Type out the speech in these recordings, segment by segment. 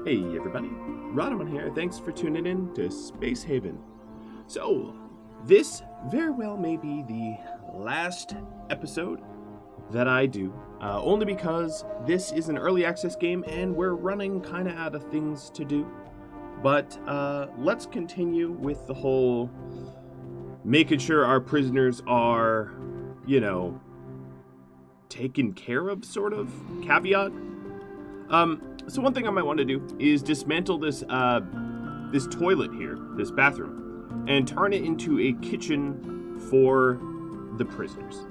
Hey everybody, Rhadamant here. Thanks for tuning in to Space Haven. So, this very well may be the last episode that I do, only because this is an early access game and we're running kind of out of things to do. But let's continue with the whole making sure our prisoners are, taken care of sort of caveat. So one thing I might want to do is dismantle this this toilet here, this bathroom, and turn it into a kitchen for the prisoners.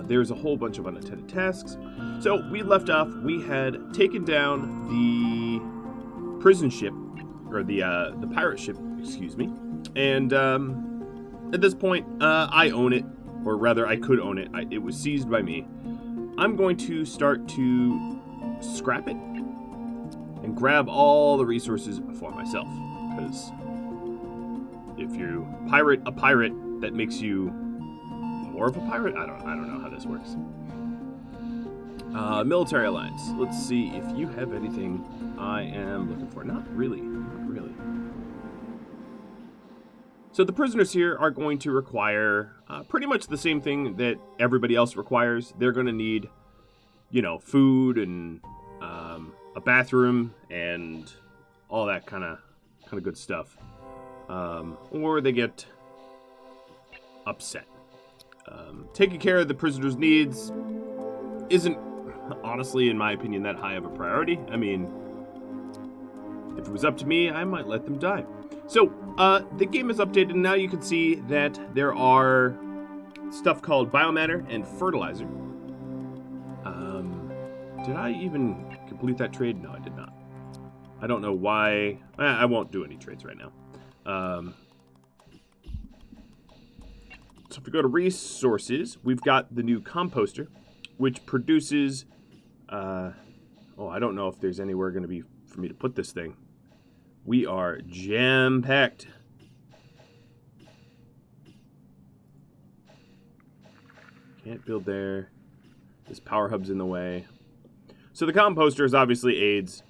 There's a whole bunch of unattended tasks. So we left off. We had taken down the prison ship, or the pirate ship, excuse me. And at this point, I own it, or rather, I could own it. It was seized by me. I'm going to start to scrap it and grab all the resources for myself, because if you pirate a pirate, that makes you more of a pirate. I don't know how this works. Military alliance. Let's see if you have anything I am looking for. Not really. So the prisoners here are going to require pretty much the same thing that everybody else requires. They're going to need, food and a bathroom and all that kind of good stuff, or they get upset. Taking care of the prisoners' needs isn't, honestly, in my opinion, that high of a priority. I mean, if it was up to me, I might let them die. So, the game is updated, and now you can see that there are stuff called Biomatter and fertilizer. Did I even complete that trade? No, I did not. I don't know why. I won't do any trades right now. So if we go to resources, we've got the new Composter, which produces... I don't know if there's anywhere going to be for me to put this thing. We are jam-packed. Can't build there. This power hub's in the way. So the Composter obviously aids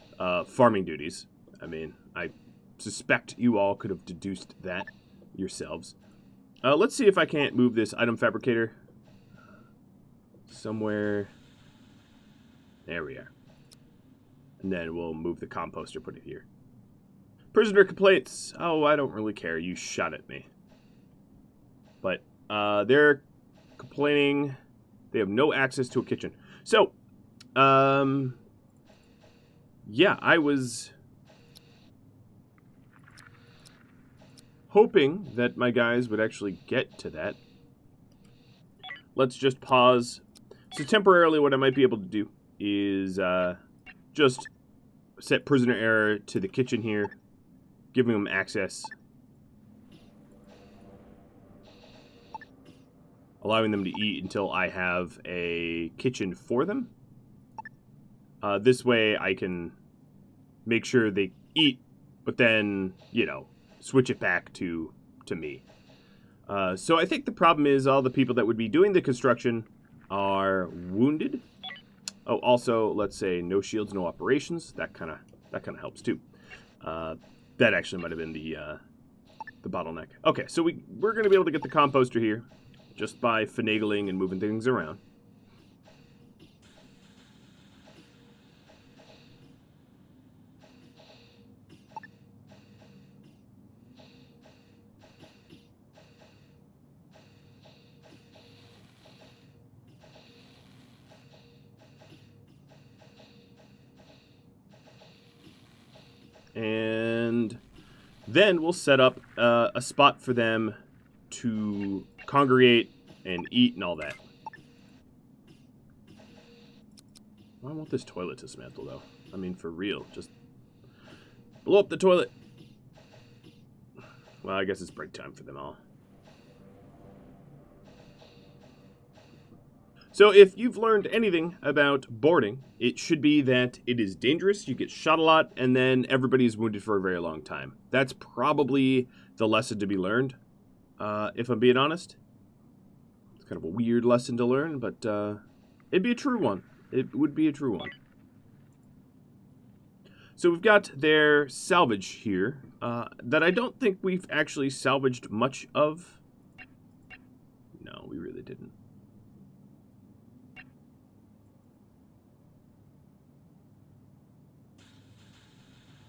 farming duties. I mean, I suspect you all could have deduced that yourselves. Let's see if I can't move this item fabricator somewhere. There we are. And then we'll move the Composter, put it here. Prisoner complaints. Oh, I don't really care. You shot at me. But they're complaining they have no access to a kitchen. So, yeah, I was hoping that my guys would actually get to that. Let's just pause. So temporarily what I might be able to do is just set prisoner error to the kitchen here, giving them access, allowing them to eat until I have a kitchen for them. This way I can make sure they eat, but then, switch it back to me. So I think the problem is all the people that would be doing the construction are wounded. Oh, also, let's say no shields, no operations. That kind of helps too. That actually might have been the bottleneck. Okay, so we're going to be able to get the Composter here just by finagling and moving things around. And then we'll set up a spot for them to congregate and eat and all that. I want this toilet dismantled, though. I mean, for real. Just blow up the toilet. Well, I guess it's break time for them all. So if you've learned anything about boarding, it should be that it is dangerous, you get shot a lot, and then everybody is wounded for a very long time. That's probably the lesson to be learned, if I'm being honest. It's kind of a weird lesson to learn, but it'd be a true one. It would be a true one. So we've got their salvage here that I don't think we've actually salvaged much of. No, we really didn't.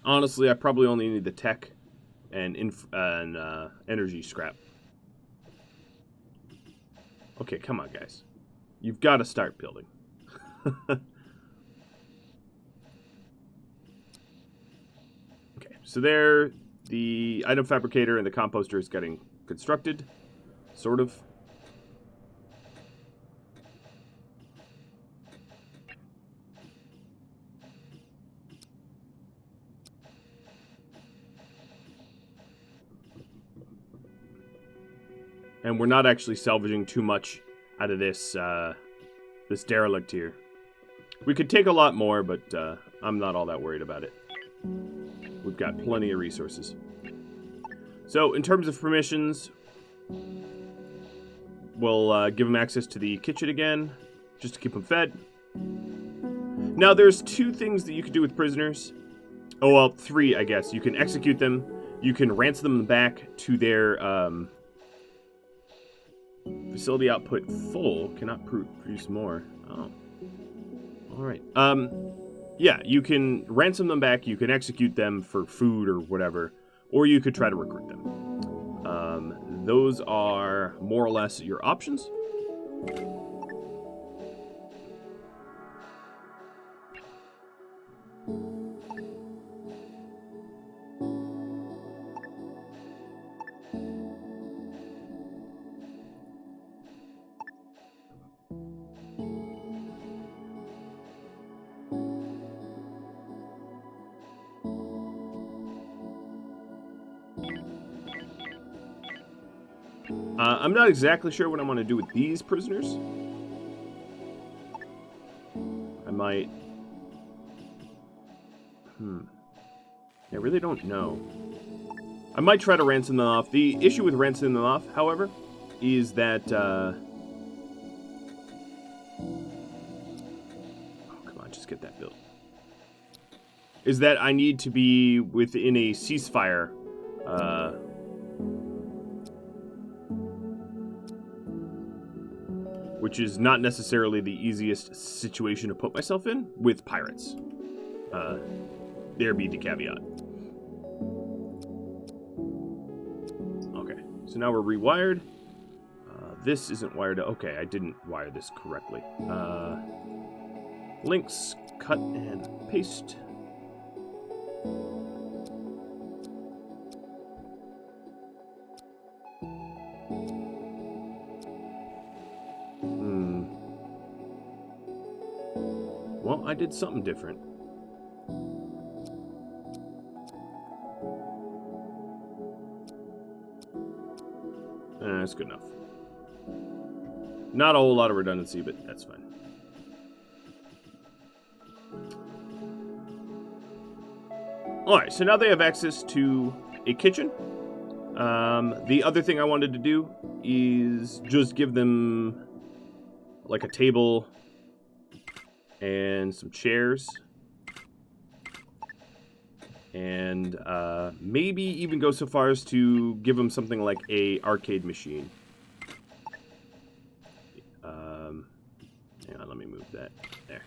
Honestly, I probably only need the tech and energy scrap. Okay, come on, guys. You've got to start building. Okay, so there, the item fabricator and the composter is getting constructed, sort of. And we're not actually salvaging too much out of this this derelict here. We could take a lot more, but I'm not all that worried about it. We've got plenty of resources. So, in terms of permissions, we'll give them access to the kitchen again, just to keep them fed. Now, there's 2 things that you can do with prisoners. Oh, well, 3, I guess. You can execute them. You can ransom them back to their facility output full. Cannot produce more. Oh. Alright. Yeah, you can ransom them back, you can execute them for food or whatever, or you could try to recruit them. Those are more or less your options. I'm not exactly sure what I want to do with these prisoners. I might... I really don't know. I might try to ransom them off. The issue with ransoming them off, however, is that... Oh, come on, just get that built. Is that I need to be within a ceasefire... which is not necessarily the easiest situation to put myself in with pirates. There be the caveat. Okay, so now we're rewired. This isn't wired. Okay, I didn't wire this correctly. Links, cut and paste. Well, I did something different. That's good enough. Not a whole lot of redundancy, but that's fine. Alright, so now they have access to a kitchen. The other thing I wanted to do is just give them like a table and some chairs. And maybe even go so far as to give them something like a arcade machine. Hang on, let me move that. There.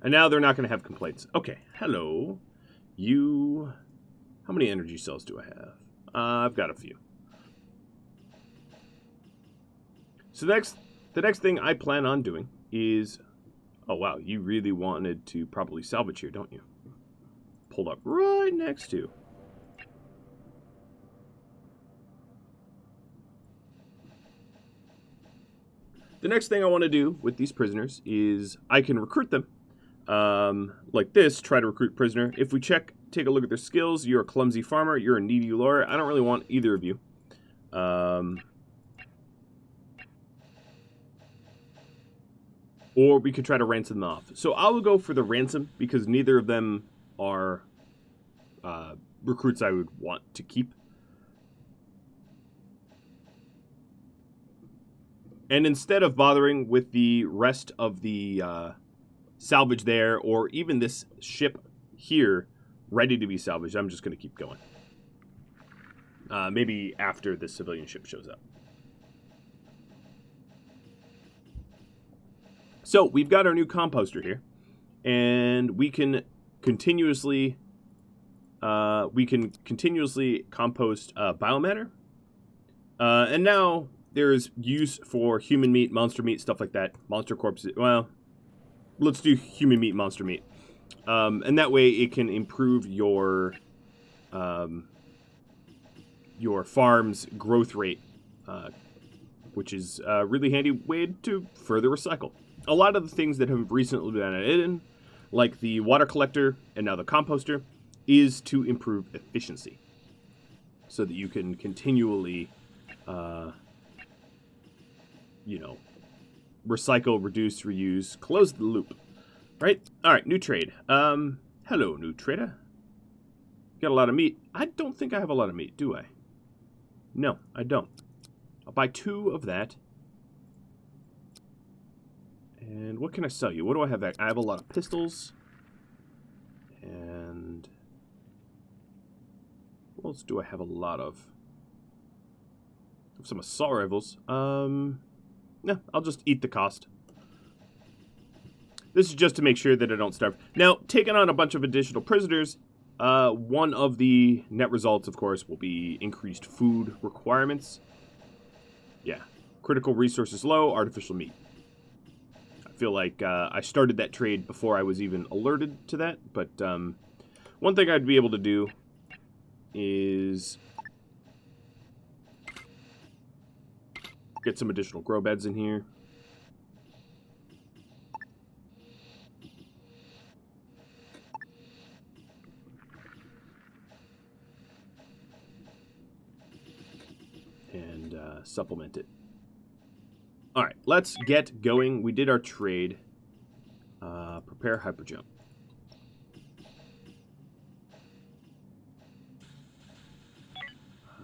And now they're not going to have complaints. Okay, hello. You... How many energy cells do I have? I've got a few. So the next thing I plan on doing is... Oh, wow, you really wanted to probably salvage here, don't you? Pulled up right next to. The next thing I want to do with these prisoners is I can recruit them. Like this, try to recruit prisoner. If we take a look at their skills, you're a clumsy farmer, you're a needy lawyer. I don't really want either of you. Or we could try to ransom them off. So I will go for the ransom because neither of them are recruits I would want to keep. And instead of bothering with the rest of the salvage there, or even this ship here ready to be salvaged. I'm just going to keep going. Maybe after the civilian ship shows up. So we've got our new composter here, and we can continuously compost biomatter. And now there's use for human meat, monster meat, stuff like that. Monster corpses. Well, let's do human meat, monster meat. And that way it can improve your farm's growth rate, which is a really handy way to further recycle. A lot of the things that have recently been added in, like the water collector and now the composter, is to improve efficiency so that you can continually, recycle, reduce, reuse, close the loop. Right? All right, new trade. Hello, new trader. Got a lot of meat. I don't think I have a lot of meat, do I? No, I don't. I'll buy 2 of that. And what can I sell you? What do I have? I have a lot of pistols. And what else do I have a lot of? Some assault rifles. No, I'll just eat the cost. This is just to make sure that I don't starve. Now, taking on a bunch of additional prisoners, one of the net results, of course, will be increased food requirements. Yeah. Critical resources low, artificial meat. I feel like I started that trade before I was even alerted to that, but one thing I'd be able to do is get some additional grow beds in here. And supplement it. Alright, let's get going. We did our trade. Prepare hyperjump.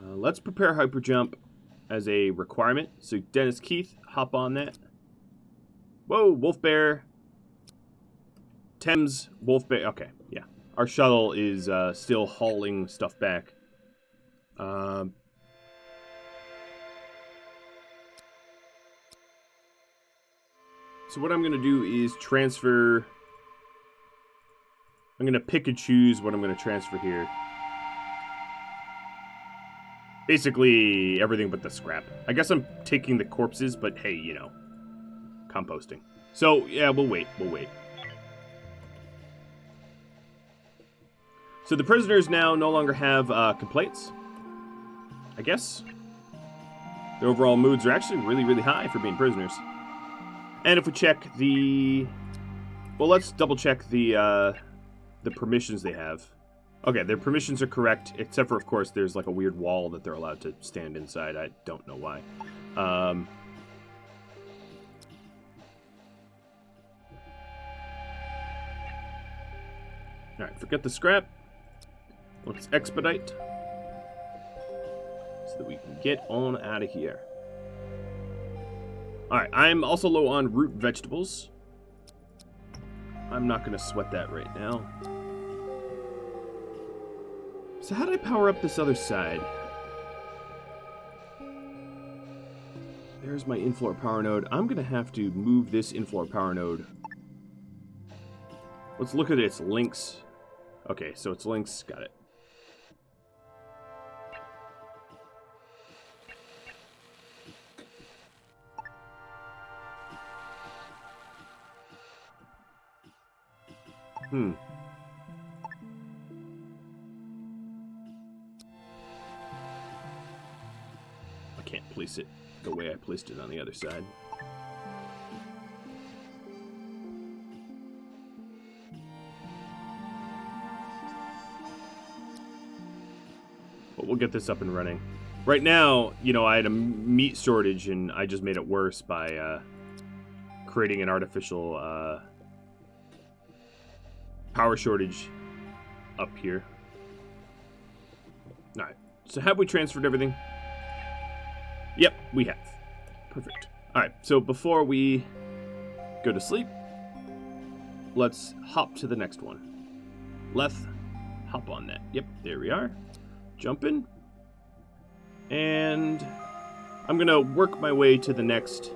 Let's prepare hyperjump as a requirement. So Dennis Keith, hop on that. Whoa, Wolf Bear. Thames, Wolf Bear. Okay, yeah. Our shuttle is still hauling stuff back. So what I'm going to do is transfer... I'm going to pick and choose what I'm going to transfer here. Basically, everything but the scrap. I guess I'm taking the corpses, but hey, you know. Composting. So, yeah, we'll wait. We'll wait. So the prisoners now no longer have complaints. I guess. Their overall moods are actually really, really high for being prisoners. And if we check the... Well, let's double check the permissions they have. Okay, their permissions are correct, except for, of course, there's like a weird wall that they're allowed to stand inside. I don't know why. Alright, forget the scrap. Let's expedite. So that we can get on out of here. Alright, I'm also low on root vegetables. I'm not going to sweat that right now. So how do I power up this other side? There's my in-floor power node. I'm going to have to move this in-floor power node. Let's look at its links. Okay, so its links, got it. I can't place it the way I placed it on the other side. But we'll get this up and running. Right now, you know, I had a meat shortage and I just made it worse by creating an artificial power shortage up here. Alright, so have we transferred everything? Yep, we have. Perfect. Alright, so before we go to sleep, let's hop to the next one. Let's hop on that. Yep, there we are. Jump in. And I'm going to work my way to the next.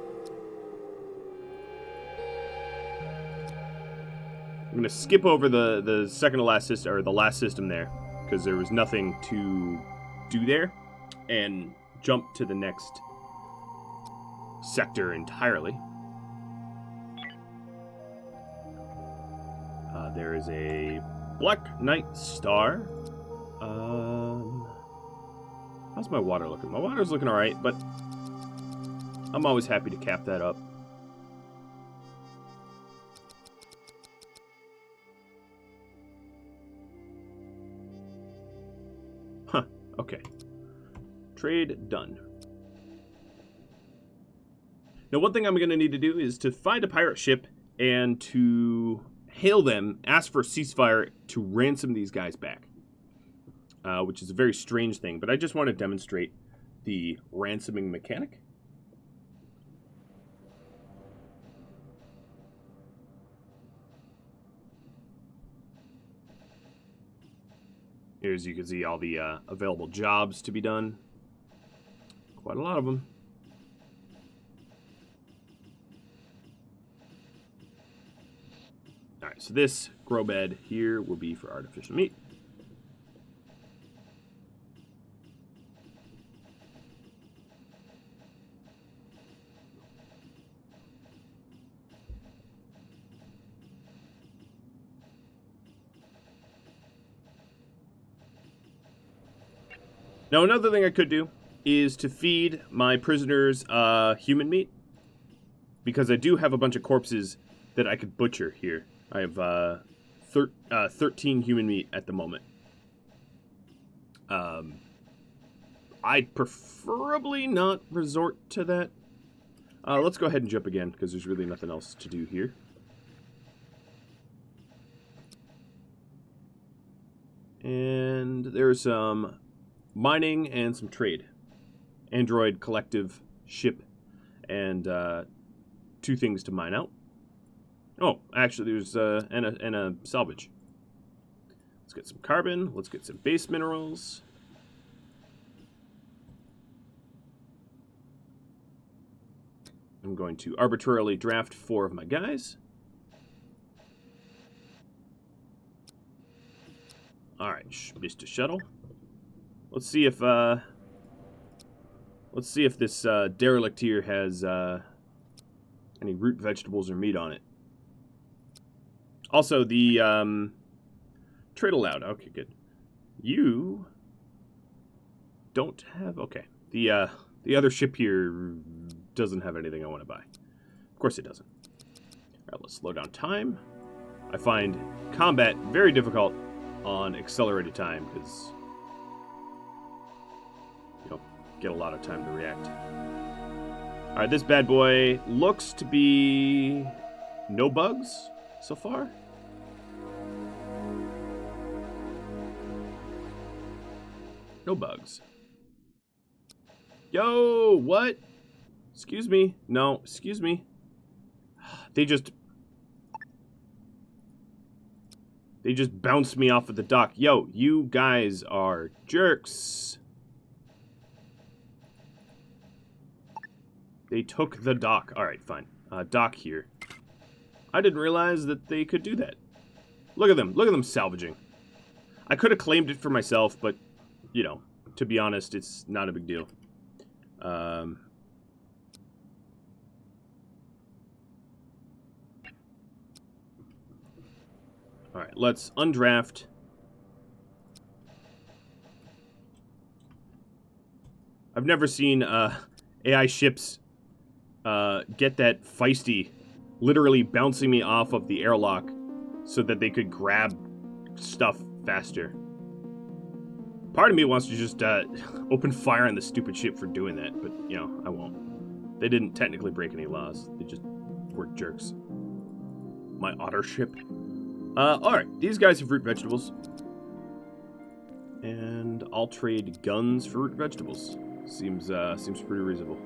I'm going to skip over the second to last system, or the last system there, because there was nothing to do there, and jump to the next sector entirely. There is a Black Knight Star. How's my water looking? My water's looking alright, but I'm always happy to cap that up. Huh, okay. Trade done. Now, one thing I'm going to need to do is to find a pirate ship and to hail them, ask for a ceasefire to ransom these guys back. Which is a very strange thing, but I just want to demonstrate the ransoming mechanic. Here, as you can see, all the available jobs to be done. Quite a lot of them. Alright, so this grow bed here will be for artificial meat. Now, another thing I could do is to feed my prisoners human meat, because I do have a bunch of corpses that I could butcher here. I have 13 human meat at the moment. I'd preferably not resort to that. Let's go ahead and jump again, because there's really nothing else to do here. And there's some mining and some trade. Android collective ship and 2 things to mine out. Oh, actually there's and a salvage. Let's get some carbon, let's get some base minerals. I'm going to arbitrarily draft 4 of my guys. Alright, Mr. Shuttle. Let's see if this derelict here has any root vegetables or meat on it. Also, the trade allowed. Okay, good. You don't have. Okay, the other ship here doesn't have anything I want to buy. Of course, it doesn't. All right, let's slow down time. I find combat very difficult on accelerated time because you don't get a lot of time to react. All right, this bad boy looks to be no bugs so far. No bugs. Yo, what? Excuse me. No, excuse me. They just bounced me off of the dock. Yo, you guys are jerks. They took the dock. All right, fine. Dock here. I didn't realize that they could do that. Look at them. Look at them salvaging. I could have claimed it for myself, but, you know, to be honest, it's not a big deal. All right, let's undraft. I've never seen AI ships get that feisty, literally bouncing me off of the airlock so that they could grab stuff faster. Part of me wants to just open fire on the stupid ship for doing that, but, you know, I won't. They didn't technically break any laws. They just were jerks. My otter ship. Alright, these guys have root vegetables. And I'll trade guns for root vegetables. Seems pretty reasonable.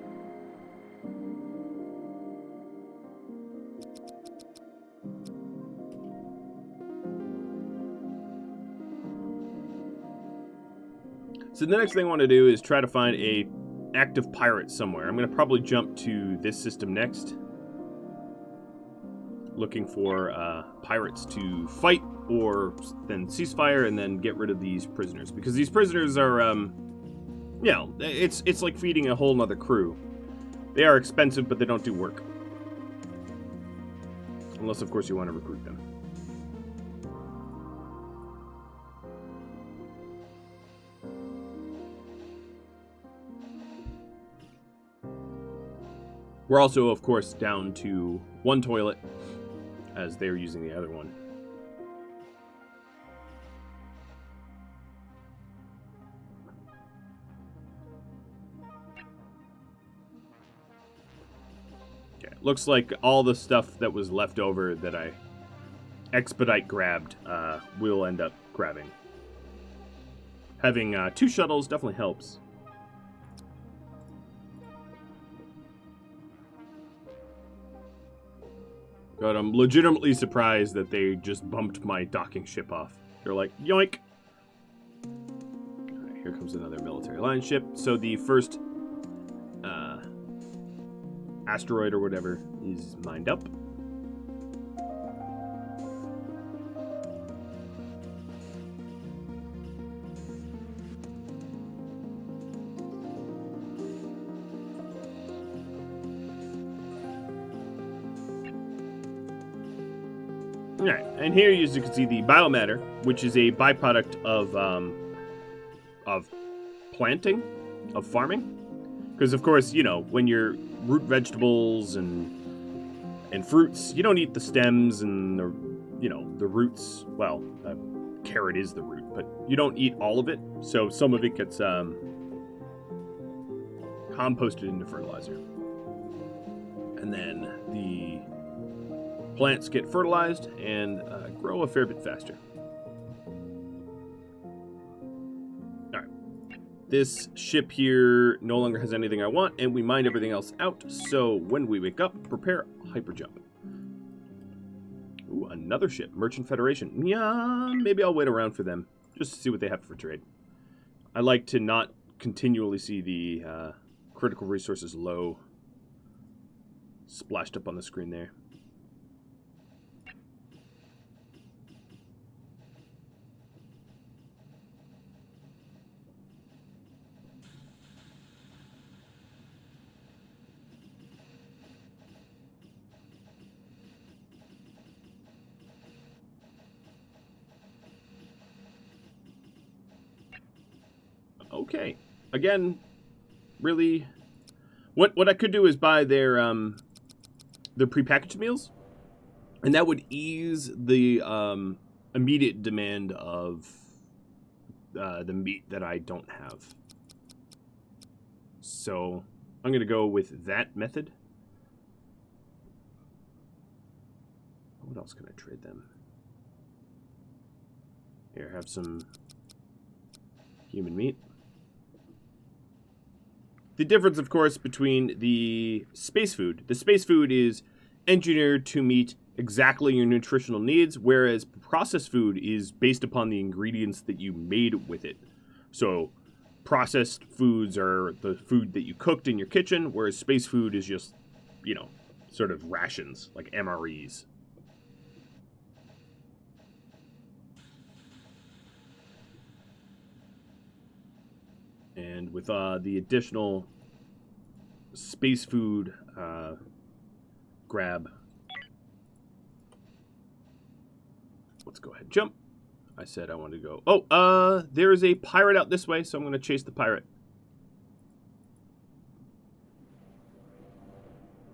So the next thing I want to do is try to find a active pirate somewhere. I'm going to probably jump to this system next. Looking for pirates to fight or then ceasefire and then get rid of these prisoners. Because these prisoners are, you know, it's like feeding a whole nother crew. They are expensive, but they don't do work. Unless, of course, you want to recruit them. We're also, of course, down to one toilet, as they're using the other one. Okay, looks like all the stuff that was left over that I expedite grabbed, we'll end up grabbing. Having 2 shuttles definitely helps. But I'm legitimately surprised that they just bumped my docking ship off. They're like, yoink! Alright, here comes another military line ship. So the first asteroid or whatever is mined up. Alright, and here as you can see the biomatter, which is a byproduct of planting, of farming. Because of course, you know, when you're root vegetables and fruits, you don't eat the stems and the, you know, the roots. Well, carrot is the root, but you don't eat all of it. So some of it gets composted into fertilizer. And then the plants get fertilized and grow a fair bit faster. Alright. This ship here no longer has anything I want, and we mined everything else out, so when we wake up, prepare hyperjump. Ooh, another ship. Merchant Federation. Yeah, maybe I'll wait around for them, just to see what they have for trade. I like to not continually see the critical resources low splashed up on the screen there. Okay. Again, really, what I could do is buy their prepackaged meals, and that would ease the immediate demand of the meat that I don't have. So I'm going to go with that method. What else can I trade them? Here, have some human meat. The difference, of course, between the space food is engineered to meet exactly your nutritional needs, whereas processed food is based upon the ingredients that you made with it. So processed foods are the food that you cooked in your kitchen, whereas space food is just, you know, sort of rations, like MREs. And with the additional space food grab, let's go ahead and jump. I said I wanted to go. Oh, there is a pirate out this way, so I'm going to chase the pirate.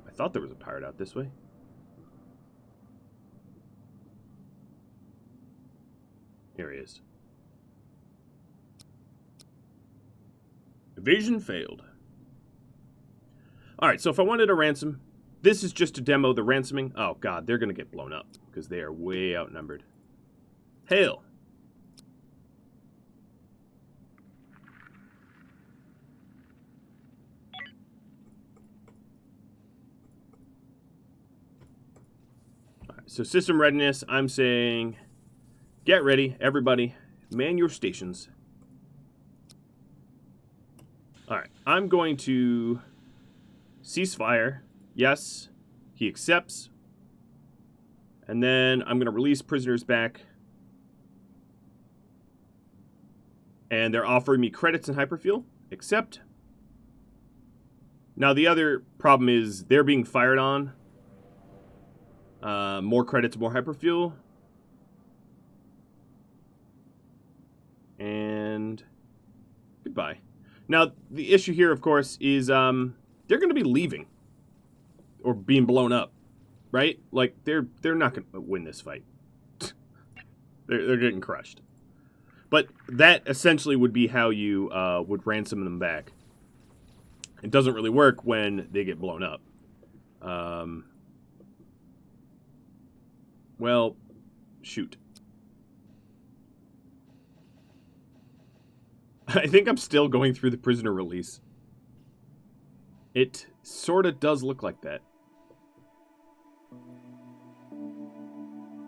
I thought there was a pirate out this way. Here he is. Evasion failed. Alright, so if I wanted a ransom, this is just to demo the ransoming. Oh god, they're going to get blown up because they are way outnumbered. Hail! Alright, so system readiness, I'm saying get ready, everybody. Man your stations. Alright, I'm going to ceasefire. Yes, he accepts. And then I'm going to release prisoners back. And they're offering me credits and hyperfuel. Accept. Now, the other problem is they're being fired on. More credits, more hyperfuel. And goodbye. Now, the issue here, of course, is they're going to be leaving. Or being blown up. Right? Like, they're not going to win this fight. they're getting crushed. But that essentially would be how you would ransom them back. It doesn't really work when they get blown up. Well, shoot. I think I'm still going through the prisoner release. It sort of does look like that.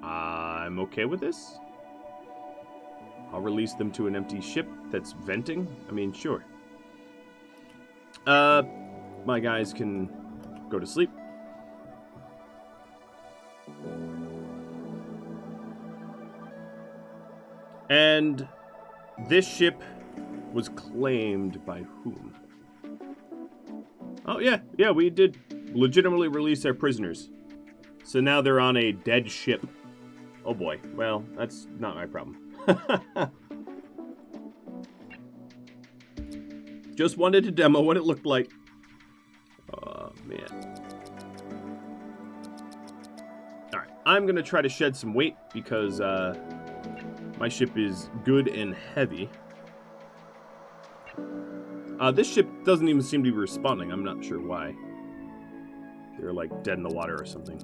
I'm okay with this. I'll release them to an empty ship that's venting. I mean, sure. My guys can go to sleep. And this ship was claimed by whom? Oh, yeah, we did legitimately release our prisoners. So now they're on a dead ship. Oh boy, well, that's not my problem. Just wanted to demo what it looked like. Oh, man. Alright, I'm going to try to shed some weight because my ship is good and heavy. This ship doesn't even seem to be responding. I'm not sure why. They're like dead in the water or something.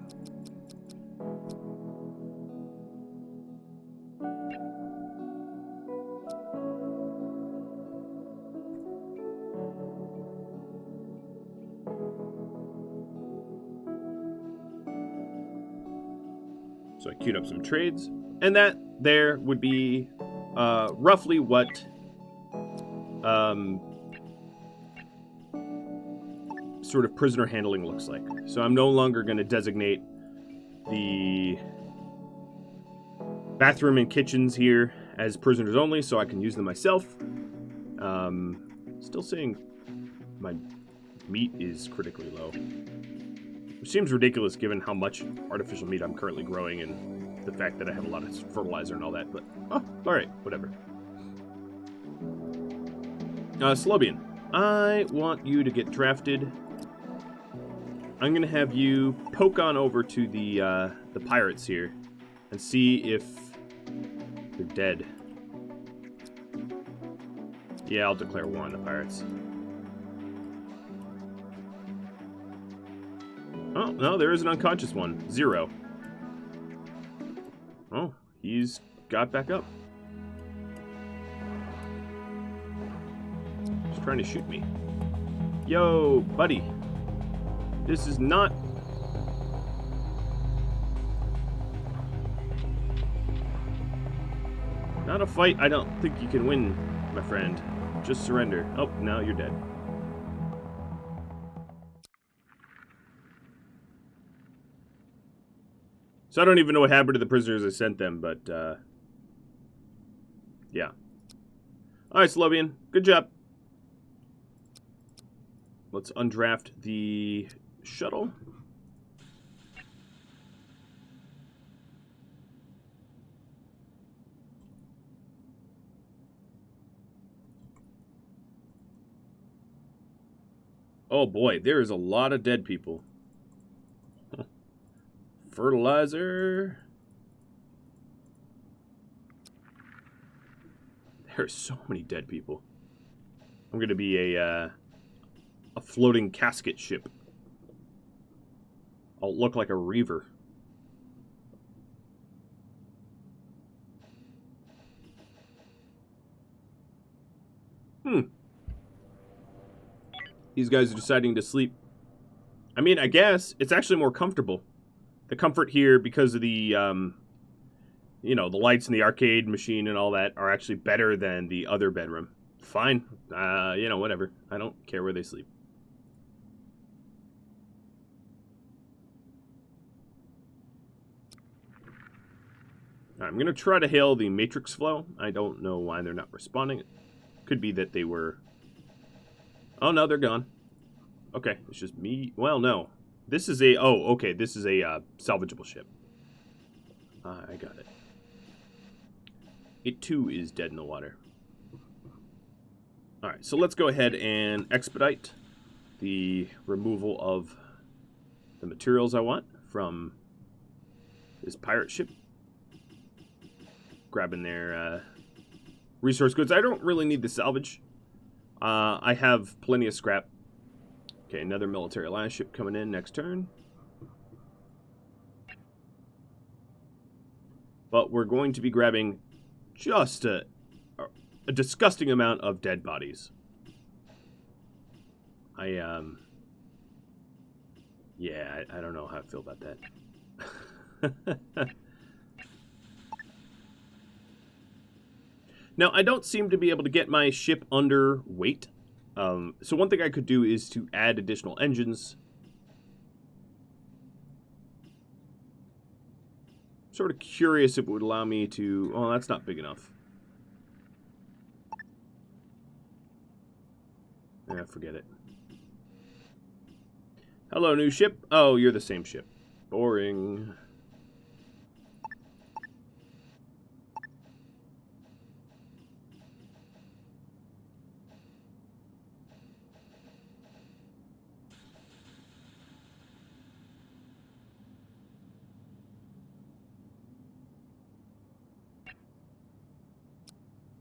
So I queued up some trades, and that there would be roughly what sort of prisoner handling looks like. So I'm no longer going to designate the bathroom and kitchens here as prisoners only, so I can use them myself. Still saying my meat is critically low. Which seems ridiculous given how much artificial meat I'm currently growing and the fact that I have a lot of fertilizer and all that, but, oh, alright, whatever. Slobian, I want you to get drafted. I'm going to have you poke on over to the pirates here and see if they're dead. Yeah, I'll declare war on the pirates. Oh, no, there is an unconscious one. 0. Oh, he's got back up. He's trying to shoot me. Yo, buddy. This is not... not a fight I don't think you can win, my friend. Just surrender. Oh, now you're dead. So I don't even know what happened to the prisoners I sent them, but, yeah. Alright, Slobian. Good job. Let's undraft the shuttle. Oh boy, there is a lot of dead people. Fertilizer. There are so many dead people. I'm gonna be a floating casket ship. I'll look like a reaver. These guys are deciding to sleep. I mean, I guess it's actually more comfortable. The comfort here, because of the, you know, the lights in the arcade machine and all that, are actually better than the other bedroom. Fine. You know, whatever. I don't care where they sleep. I'm going to try to hail the matrix flow. I don't know why they're not responding. It could be that they were... Oh, no, they're gone. Okay, it's just me. Well, no. This is a... Oh, okay, this is a salvageable ship. I got it. It, too, is dead in the water. Alright, so let's go ahead and expedite the removal of the materials I want from this pirate ship. Grabbing their resource goods. I don't really need the salvage. I have plenty of scrap. Okay, another military alliance ship coming in next turn. But we're going to be grabbing just a disgusting amount of dead bodies. Yeah, I don't know how I feel about that. Now, I don't seem to be able to get my ship under weight. So one thing I could do is to add additional engines. Sort of curious if it would allow me to... Oh, that's not big enough. Yeah, forget it. Hello, new ship. Oh, you're the same ship. Boring.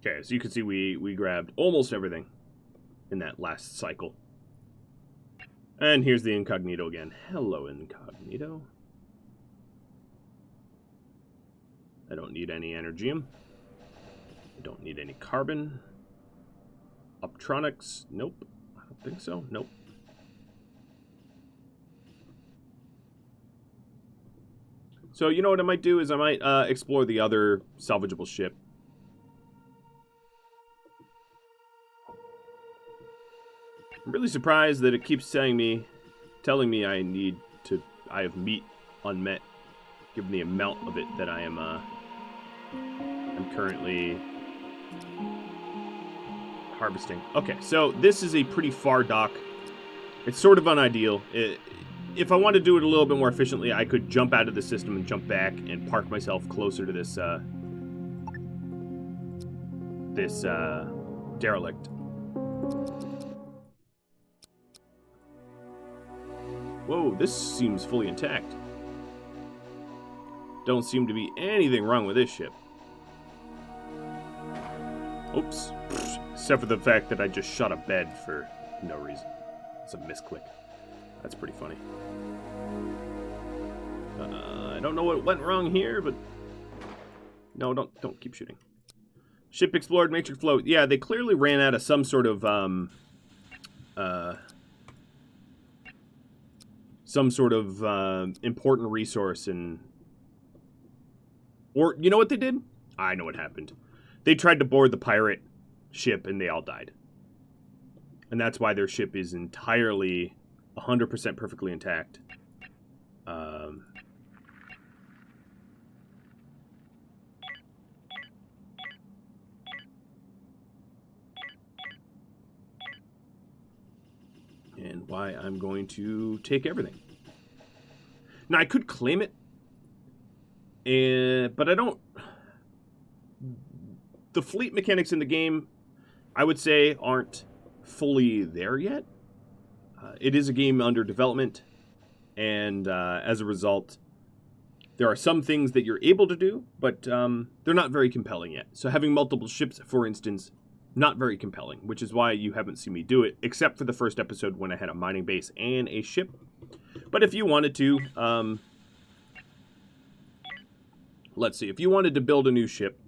Okay, so you can see we grabbed almost everything in that last cycle. And here's the incognito again. Hello, incognito. I don't need any energium. I don't need any carbon. Optronics. Nope. I don't think so. Nope. So you know what I might do is I might explore the other salvageable ship. I'm really surprised that it keeps telling me I have meat unmet, given the amount of it that I'm currently harvesting. Okay, so this is a pretty far dock. It's sort of unideal. If I want to do it a little bit more efficiently, I could jump out of the system and jump back and park myself closer to this derelict. Whoa, this seems fully intact. Don't seem to be anything wrong with this ship. Oops. Except for the fact that I just shot a bed for no reason. It's a misclick. That's pretty funny. I don't know what went wrong here, but... No, don't keep shooting. Ship explored, matrix flow. Yeah, they clearly ran out of some sort of, important resource. Or, you know what they did? I know what happened. They tried to board the pirate ship, and they all died. And that's why their ship is entirely 100% perfectly intact. And why I'm going to take everything. Now, I could claim it, but I don't... The fleet mechanics in the game, I would say, aren't fully there yet. It is a game under development, and as a result, there are some things that you're able to do, but they're not very compelling yet. So having multiple ships, for instance, not very compelling, which is why you haven't seen me do it, except for the first episode when I had a mining base and a ship. But if you wanted to, let's see, if you wanted to build a new ship,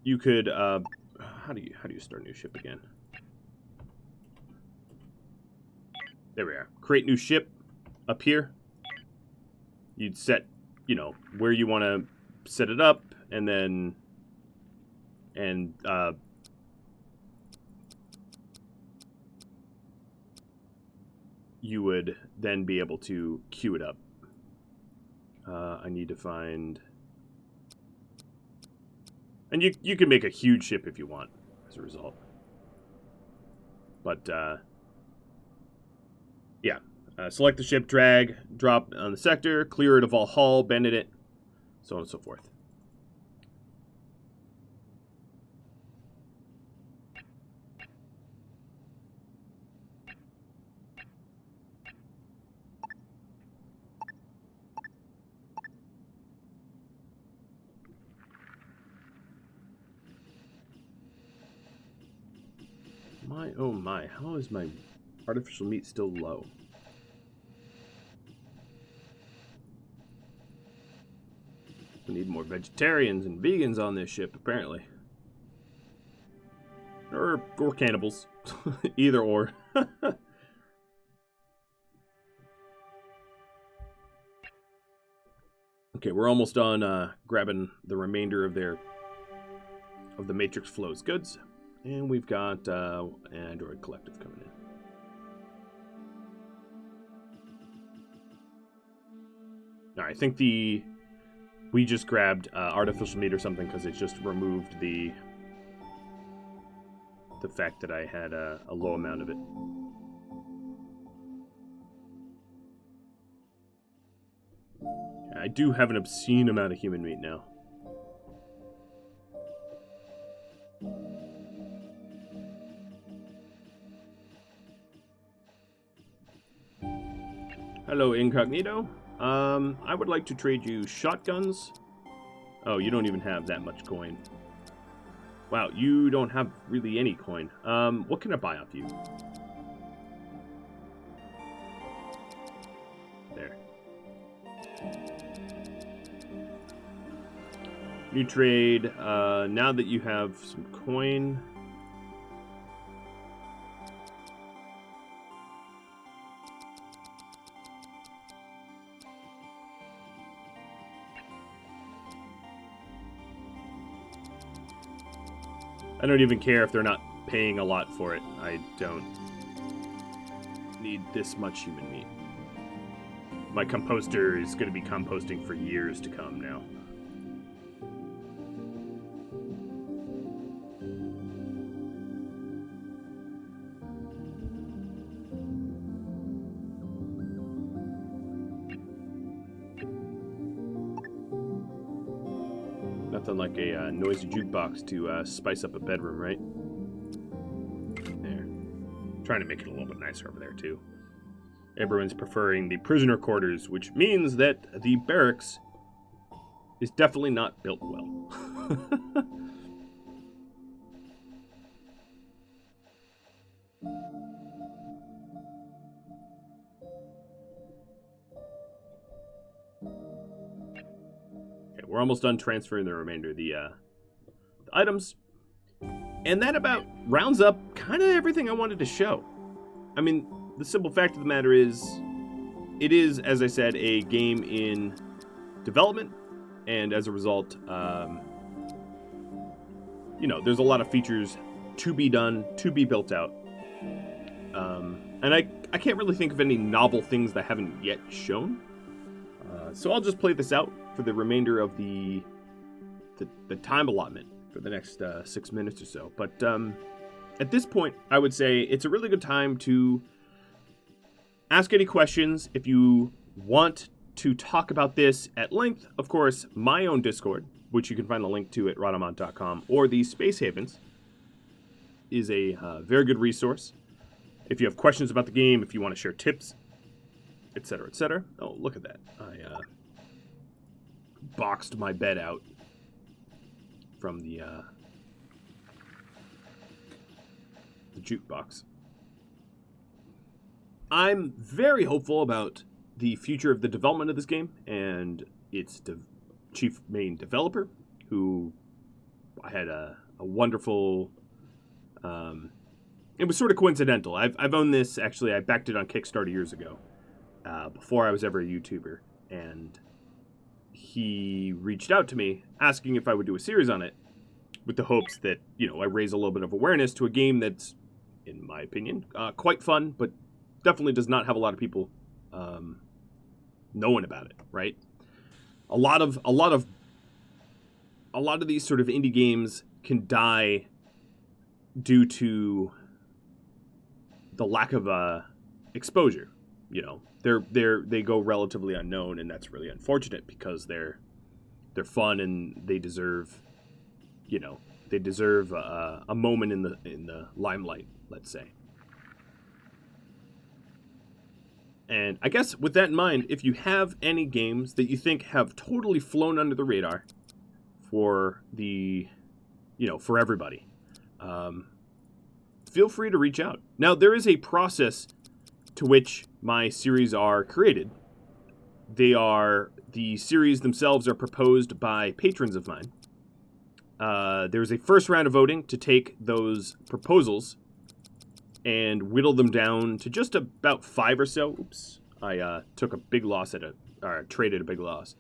you could, how do you start a new ship again? There we are. Create new ship up here. You'd set, you know, where you want to set it up, and then and you would then be able to queue it up. I need to find... And you can make a huge ship if you want, as a result. But, yeah. Select the ship, drag, drop on the sector, clear it of all hull, bend it, so on and so forth. My, oh my, how is my artificial meat still low? We need more vegetarians and vegans on this ship, apparently. Or cannibals. Either or. Okay, we're almost done grabbing the remainder of the Matrix Flows goods. And we've got an Android Collective coming in. Alright, I think we just grabbed artificial meat or something because it just removed the fact that I had a low amount of it. I do have an obscene amount of human meat now. Hello, Incognito. I would like to trade you shotguns. Oh, you don't even have that much coin. Wow, you don't have really any coin. What can I buy off you? There. New trade. Now that you have some coin... I don't even care if they're not paying a lot for it. I don't need this much human meat. My composter is going to be composting for years to come now. Nothing like a noisy jukebox to spice up a bedroom, right? There. Trying to make it a little bit nicer over there, too. Everyone's preferring the prisoner quarters, which means that the barracks is definitely not built well. We're almost done transferring the remainder of the items. And that about rounds up kind of everything I wanted to show. I mean, the simple fact of the matter is, it is, as I said, a game in development. And as a result, you know, there's a lot of features to be done, to be built out. And I can't really think of any novel things that I haven't yet shown. So I'll just play this out for the remainder of the time allotment for the next 6 minutes or so. But at this point, I would say it's a really good time to ask any questions. If you want to talk about this at length, of course, my own Discord, which you can find a link to at Rhadamant.com, or the Space Havens, is a very good resource. If you have questions about the game, if you want to share tips, etc., etc. Oh, look at that. I boxed my bed out from the jukebox. I'm very hopeful about the future of the development of this game and its chief main developer, who I had a wonderful... it was sort of coincidental. I've owned this, actually, I backed it on Kickstarter years ago. Before I was ever a YouTuber, and he reached out to me asking if I would do a series on it, with the hopes that, I raise a little bit of awareness to a game that's, in my opinion, quite fun, but definitely does not have a lot of people knowing about it, right? A lot of these sort of indie games can die due to the lack of exposure. They go relatively unknown, and that's really unfortunate because they're fun and they deserve, a moment in the limelight, let's say. And I guess with that in mind, if you have any games that you think have totally flown under the radar for for everybody, feel free to reach out. Now, there is a process to which my series are created. The series themselves are proposed by patrons of mine. There's a first round of voting to take those proposals and whittle them down to just about 5 or so. Oops, I took a big loss traded a big loss.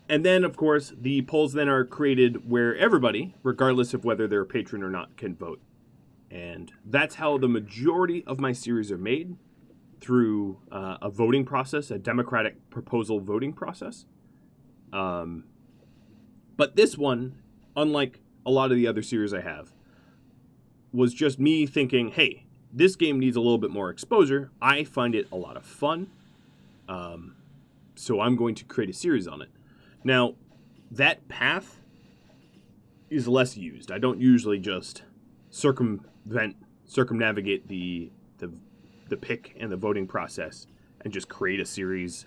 And then, of course, the polls then are created where everybody, regardless of whether they're a patron or not, can vote. And that's how the majority of my series are made, through a voting process, a democratic proposal voting process. But this one, unlike a lot of the other series I have, was just me thinking, hey, this game needs a little bit more exposure. I find it a lot of fun. So I'm going to create a series on it. Now, that path is less used. I don't usually just circumnavigate the pick and the voting process and just create a series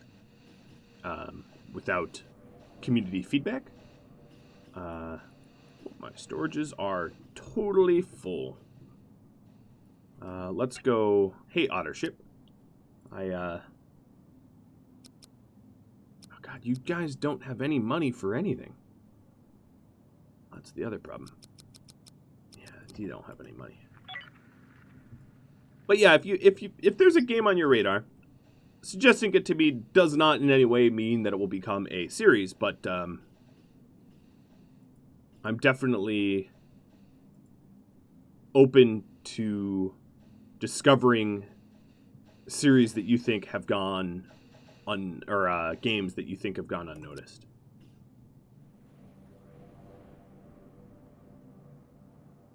without community feedback. My storages are totally full. Let's go. Hey, Ottership. Oh God, you guys don't have any money for anything. That's the other problem. Yeah, you don't have any money. But yeah, if there's a game on your radar, suggesting it to me does not in any way mean that it will become a series, but I'm definitely open to discovering series that you think have gone games that you think have gone unnoticed.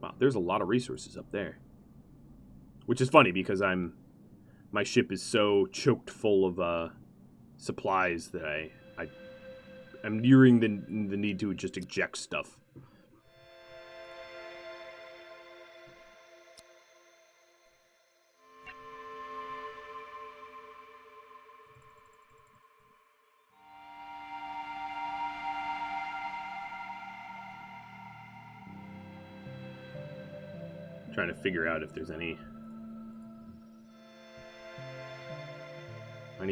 Wow, there's a lot of resources up there. Which is funny because my ship is so choked full of supplies that I'm nearing the need to just eject stuff. Trying to figure out if there's any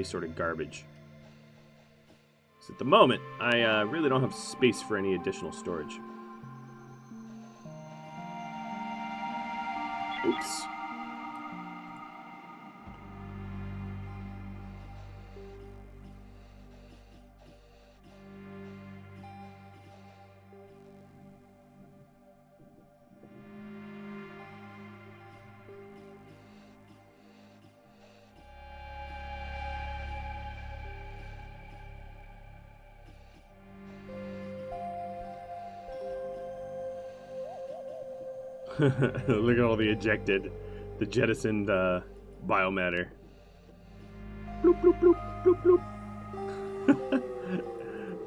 sort of garbage. So at the moment, I really don't have space for any additional storage. Oops. Look at all the jettisoned biomatter. Bloop, bloop, bloop, bloop, bloop.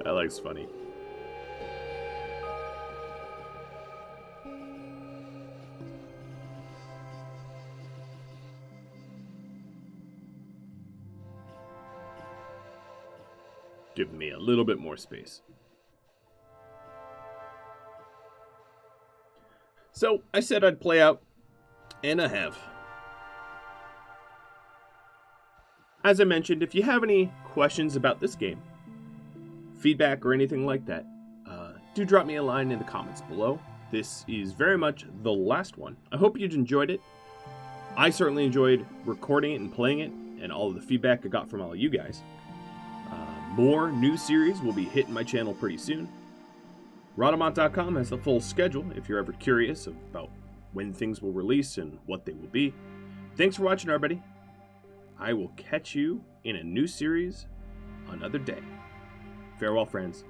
That looks funny. Give me a little bit more space. So, I said I'd play out, and I have. As I mentioned, if you have any questions about this game, feedback or anything like that, do drop me a line in the comments below. This is very much the last one. I hope you enjoyed it. I certainly enjoyed recording it and playing it, and all of the feedback I got from all of you guys. More new series will be hitting my channel pretty soon. Rhadamant.com has the full schedule if you're ever curious about when things will release and what they will be. Thanks for watching, everybody. I will catch you in a new series another day. Farewell, friends.